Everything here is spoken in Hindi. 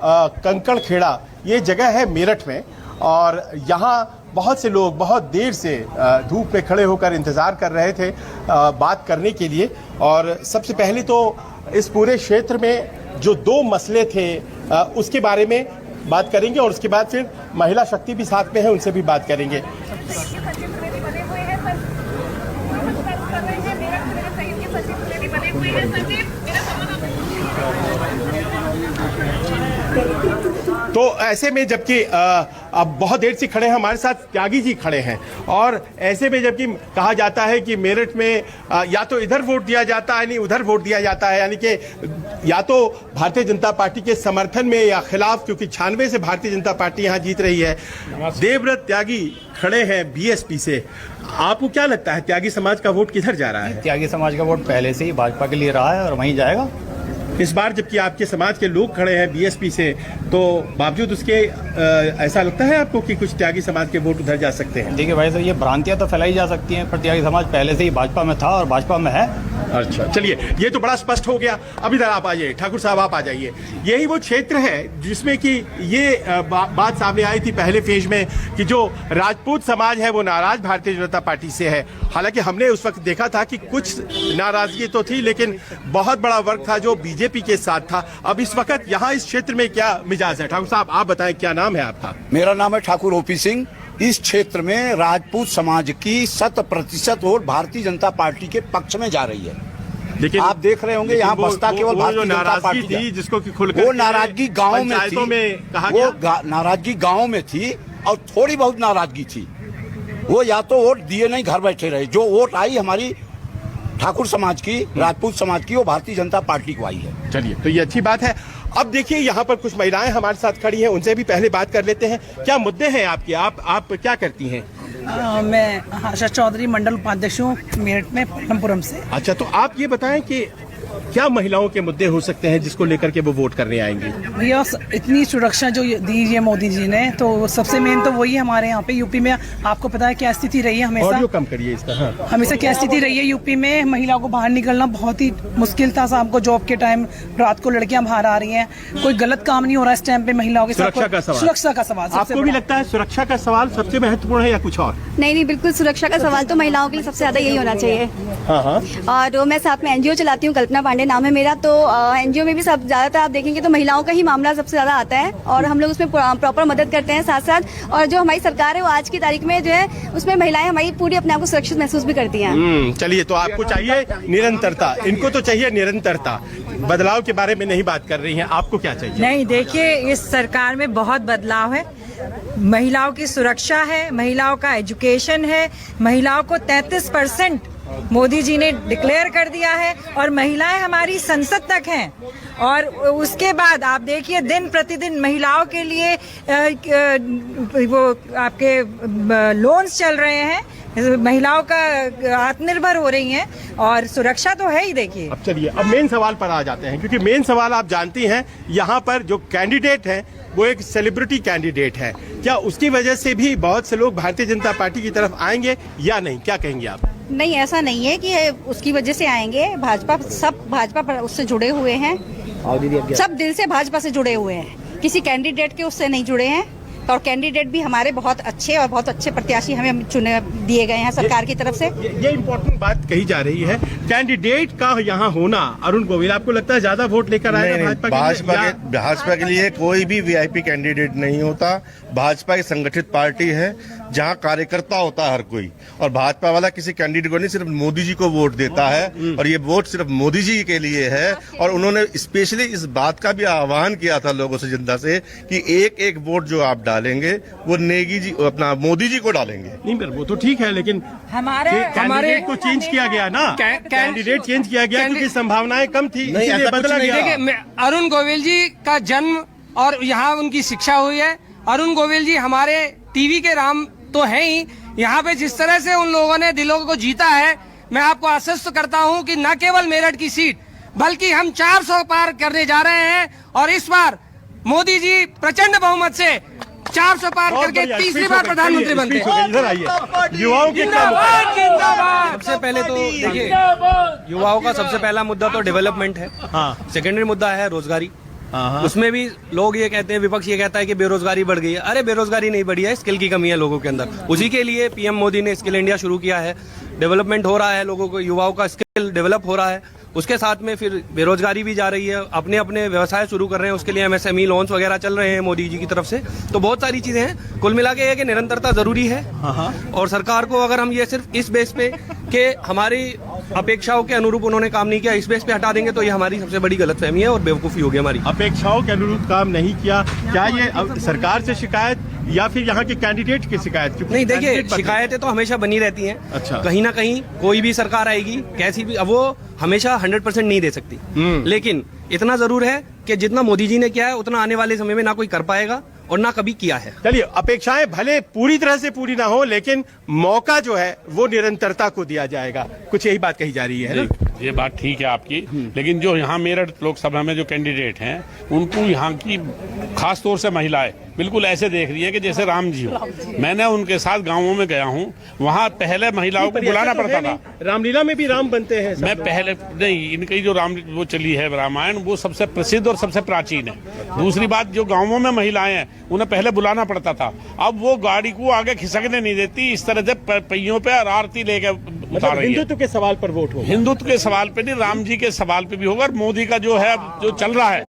कंकड़ खेड़ा ये जगह है मेरठ में, और यहाँ बहुत से लोग बहुत देर से धूप में खड़े होकर इंतज़ार कर रहे थे बात करने के लिए। और सबसे पहले तो इस पूरे क्षेत्र में जो दो मसले थे उसके बारे में बात करेंगे, और उसके बाद फिर महिला शक्ति भी साथ में है, उनसे भी बात करेंगे। तो ऐसे में जबकि अब बहुत देर से खड़े हैं, हमारे साथ त्यागी जी खड़े हैं, और ऐसे में जबकि कहा जाता है कि मेरठ में या तो इधर वोट दिया जाता है नहीं उधर वोट दिया जाता है, यानी कि या तो भारतीय जनता पार्टी के समर्थन में या खिलाफ, क्योंकि 96 से भारतीय जनता पार्टी यहाँ जीत रही है। देवव्रत त्यागी खड़े हैं बीएसपी से, आपको क्या लगता है त्यागी समाज का वोट किधर जा रहा है? त्यागी समाज का वोट पहले से ही भाजपा के लिए रहा है और वहीं जाएगा इस बार, जबकि आपके समाज के लोग खड़े हैं बीएसपी से, तो बावजूद उसके ऐसा लगता है आपको कि कुछ त्यागी समाज के वोट उधर जा सकते हैं? देखिए भाई साहब, ये भ्रांतियां तो फैलाई जा सकती हैं, पर त्यागी समाज पहले से ही भाजपा में था और भाजपा में है। अच्छा, चलिए, ये तो बड़ा स्पष्ट हो गया। अब इधर आप आ जाइए, ठाकुर साहब आप आ जाइए। यही वो क्षेत्र है जिसमें कि ये बात सामने आई थी पहले फेज में कि जो राजपूत समाज है वो नाराज भारतीय जनता पार्टी से है। हालांकि हमने उस वक्त देखा था कि कुछ नाराजगी तो थी, लेकिन बहुत बड़ा वर्ग था जो बीजेपी के साथ था। अब इस वक्त यहाँ इस क्षेत्र में क्या मिजाज है? ठाकुर साहब आप बताएं, क्या नाम है आपका? मेरा नाम है ठाकुर ओपी सिंह। इस क्षेत्र में राजपूत समाज की 100% वोट भारतीय जनता पार्टी के पक्ष में जा रही है। लेकिन आप देख रहे होंगे यहाँ बसता केवल भारतीय जनता पार्टी थी, जिसको कि खुलकर वो नाराजगी गांव में थी, वो नाराजगी गांव में थी और थोड़ी बहुत नाराजगी थी। वो या तो वोट दिए नहीं, घर बैठे रहे। जो वोट आई हमारी ठाकुर समाज की, राजपूत समाज की, वो भारतीय जनता पार्टी को आई है। चलिए, तो ये अच्छी बात है। अब देखिए यहाँ पर कुछ महिलाएं हमारे साथ खड़ी हैं, उनसे भी पहले बात कर लेते हैं। क्या मुद्दे हैं आपके? आप क्या करती हैं? मैं आशा चौधरी, मंडल उपाध्यक्ष हूँ मेरठ में, पटनपुरम से। अच्छा, तो आप ये बताएं कि क्या महिलाओं के मुद्दे हो सकते हैं जिसको लेकर के वो वोट करने आएंगी? भैया, इतनी सुरक्षा जो दी है मोदी जी ने, तो सबसे मेन तो वही हमारे यहाँ पे यूपी में आपको पता है क्या स्थिति रही है हमेशा। ऑडियो कम करिए इसका। हाँ। हमेशा क्या स्थिति रही है यूपी में, महिलाओं को बाहर निकलना बहुत ही मुश्किल था। शाम को जॉब के टाइम, रात को लड़कियां बाहर आ रही हैं, कोई गलत काम नहीं हो रहा है इस टाइम पे महिलाओं के साथ। सुरक्षा का सवाल आपको भी लगता है सुरक्षा का सवाल सबसे महत्वपूर्ण है या कुछ और? नहीं, बिल्कुल सुरक्षा का सवाल तो महिलाओं के लिए सबसे ज्यादा यही होना चाहिए। और मैं साथ में एनजीओ चलाती हूँ, कल्पना पांडे नाम है मेरा। तो एनजीओ में भी सब ज्यादातर आप देखेंगे तो महिलाओं का ही मामला सबसे ज्यादा आता है, और हम लोग उसमें प्रॉपर मदद करते हैं साथ साथ। और जो हमारी सरकार है वो आज की तारीख में जो है उसमें महिलाएं हमारी पूरी अपने आप को सुरक्षित महसूस भी करती हैं। चलिए, तो आपको चाहिए निरंतरता, इनको तो चाहिए निरंतरता। बदलाव के बारे में नहीं बात कर रही हैं, आपको क्या चाहिए? नहीं, देखिए, इस सरकार में बहुत बदलाव है। महिलाओं की सुरक्षा है, महिलाओं का एजुकेशन है, महिलाओं को 33% मोदी जी ने डिक्लेयर कर दिया है, और महिलाएं हमारी संसद तक हैं। और उसके बाद आप देखिए दिन प्रतिदिन महिलाओं के लिए वो आपके लोन्स चल रहे हैं, महिलाओं का आत्मनिर्भर हो रही हैं, और सुरक्षा तो है ही। देखिए, अब चलिए, अब मेन सवाल पर आ जाते हैं, क्योंकि मेन सवाल आप जानती हैं यहाँ पर जो कैंडिडेट है वो एक सेलिब्रिटी कैंडिडेट है। क्या उसकी वजह से भी बहुत से लोग भारतीय जनता पार्टी की तरफ आएंगे या नहीं? क्या कहेंगे आप? नहीं, ऐसा नहीं है कि उसकी वजह से आएंगे। भाजपा पर उससे जुड़े हुए हैं, सब दिल से भाजपा से जुड़े हुए हैं, किसी कैंडिडेट के उससे नहीं जुड़े हैं। और कैंडिडेट भी हमारे बहुत अच्छे और बहुत अच्छे प्रत्याशी हमें चुने दिए गए हैं सरकार की तरफ से। ये इम्पोर्टेंट बात कही जा रही है, कैंडिडेट का यहाँ होना। अरुण गोविल, आपको लगता है ज्यादा वोट लेकर आएगा भाजपा के लिए? कोई भी वीआईपी कैंडिडेट नहीं होता। भाजपा एक संगठित पार्टी है जहाँ कार्यकर्ता होता है हर कोई, और भाजपा वाला किसी कैंडिडेट को नहीं, सिर्फ मोदी जी को वोट देता है, और ये वोट सिर्फ मोदी जी के लिए है। और उन्होंने स्पेशली इस बात का भी आह्वान किया था लोगों से, जनता से, कि एक एक वोट जो आप डालेंगे वो नेगी जी, अपना मोदी जी को डालेंगे। नहीं, पर वो तो ठीक है, लेकिन कैंडिडेट को चेंज किया गया ना, कैंडिडेट चेंज किया गया क्योंकि संभावनाएं कम थी, इसलिए बदला गया। अरुण गोविल जी का जन्म और यहाँ उनकी शिक्षा हुई है। अरुण गोविल जी हमारे टीवी के राम तो है ही। यहाँ पे जिस तरह से उन लोगों ने दिलों को जीता है, मैं आपको आश्वस्त करता हूँ कि न केवल मेरठ की सीट बल्कि हम 400 पार करने जा रहे हैं, और इस बार मोदी जी प्रचंड बहुमत से 400 पार करके तीसरी बार प्रधानमंत्री बनते हैं। युवाओं के सबसे पहले तो देखिए, युवाओं का सबसे पहला मुद्दा तो डेवलपमेंट है। हाँ। सेकेंडरी मुद्दा है रोजगारी, उसमें भी लोग ये कहते हैं, विपक्ष ये कहता है कि बेरोजगारी बढ़ गई है। अरे बेरोजगारी नहीं बढ़ी है, स्किल की कमी है लोगों के अंदर। उसी के लिए पीएम मोदी ने स्किल इंडिया शुरू किया है, डेवलपमेंट हो रहा है, लोगों को, युवाओं का स्किल डेवलप हो रहा है। उसके साथ में फिर बेरोजगारी भी जा रही है, अपने अपने व्यवसाय शुरू कर रहे हैं, उसके लिए एमएसएमई लोन्स वगैरह चल रहे हैं मोदी जी की तरफ से। तो बहुत सारी चीजें हैं, कुल मिला के ये कि निरंतरता जरूरी है। और सरकार को अगर हम ये सिर्फ इस बेस पे कि हमारी अपेक्षाओं के अनुरूप उन्होंने काम नहीं किया, इस बेस पे हटा देंगे तो ये हमारी सबसे बड़ी गलतफहमी है और बेवकूफ़ी होगी हमारी। अपेक्षाओं के अनुरूप काम नहीं किया, क्या ये सरकार से शिकायत या फिर यहाँ के कैंडिडेट की शिकायत? नहीं, देखिए शिकायतें तो हमेशा बनी रहती हैं। अच्छा। कहीं ना कहीं कोई भी सरकार आएगी, कैसी भी, अब वो हमेशा 100% नहीं दे सकती, लेकिन इतना जरूर है कि जितना मोदी जी ने किया है उतना आने वाले समय में ना कोई कर पाएगा और ना कभी किया है। चलिए, अपेक्षाएं भले पूरी तरह से पूरी ना हो, लेकिन मौका जो है वो निरंतरता को दिया जाएगा, कुछ यही बात कही जा रही है ना? ये बात ठीक है आपकी, लेकिन जो यहाँ मेरठ लोकसभा में जो कैंडिडेट हैं उनको यहाँ की खास तौर से महिलाएं बिल्कुल ऐसे देख रही है कि जैसे राम जी हो। मैंने उनके साथ गांवों में गया हूँ, वहाँ पहले महिलाओं को बुलाना पड़ता था। रामलीला में भी राम बनते हैं। मैं पहले नहीं, इनकी जो राम वो चली है रामायण, वो सबसे प्रसिद्ध और सबसे प्राचीन है। दूसरी बात, जो गांवों में महिलाएं हैं उन्हें पहले बुलाना पड़ता था, अब वो गाड़ी को आगे खिसकने नहीं देती, इस तरह से पहियों पे आरती लेके उतार रही है। हिंदुत्व के सवाल पर वोट होगा? हिंदुत्व के सवाल पे नहीं, राम जी के सवाल पे भी होगा। और मोदी का जो है जो चल रहा है